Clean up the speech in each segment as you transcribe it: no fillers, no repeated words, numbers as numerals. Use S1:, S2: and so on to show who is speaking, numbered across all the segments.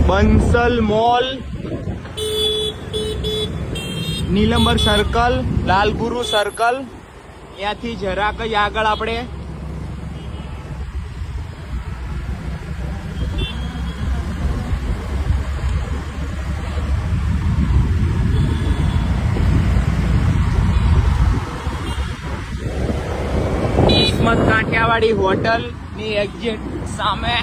S1: Bansal mall, નીલંબર circle, લાલગુરુ circle, ત્યાંથી જરાક જ આગળ આપણે કિસ્મત કાઠિયાવાડી હોટલ ની એક્ઝેક્ટ સામે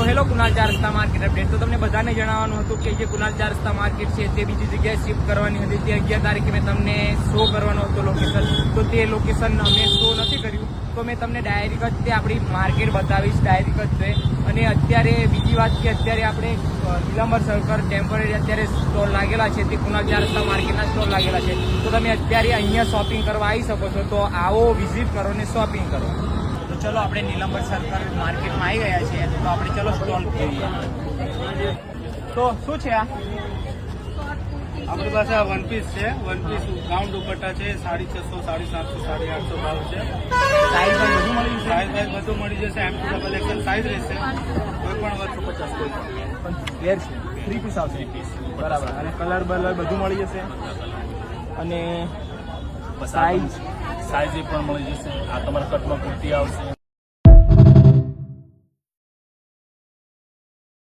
S1: હેલો કુનાલ 4 રસ્તા માર્કેટ અપડેટ. તો તમને બધાને જણાવવાનું હતું કે જે કુનાલ 4 રસ્તા માર્કેટ છે તે બીજી જગ્યાએ શિફ્ટ કરવાની હતી. તે 11 તારીખે મેં તમને શો કરવાનો હતો લોકેશન, તો તે લોકેશન અમે શો નથી કર્યું. તો મેં તમને ડાયરેક્ટ જ તે આપણી માર્કેટ બતાવીશ, ડાયરેક્ટ જ છે. અને અત્યારે બીજી વાત કે અત્યારે આપણે નીલંબર સર્કલ ટેમ્પરરી અત્યારે સ્ટોલ લાગેલા છે, તે કુનાલ 4 રસ્તા માર્કેટના સ્ટોલ લાગેલા છે. તો તમે અત્યારે અહીંયા શોપિંગ કરવા આવી શકો છો. તો આવો, વિઝિટ કરો ને શોપિંગ કરો. તો ચલો આપણે નીલંબર સર્કલ માર્કેટમાં આવી ગયા છીએ. તો આપણે ચલો સ્ટોલ જોઈએ. તો શું છે આ?
S2: આપણી પાસે આ વન પીસ છે. વન પીસ ગાઉન દુપટ્ટા છે. 650, 750, 850 ભાવ છે.
S1: સાઈઝ બધું મળી જશે?
S2: સાઈઝ વાઇઝ બધું મળી જશે. M2 ડબલ એક્સેલ સાઈઝ રહેશે. કોઈ પણ 150 કોઈ
S1: પણ વેર છે, 3 પીસ આવશે. બરાબર. અને કલર બલર બધું મળી જશે. અને સાઈઝ
S2: સાઈઝ એ પણ મળી જશે. આ તમારા કટમાં કુર્તી આવશે.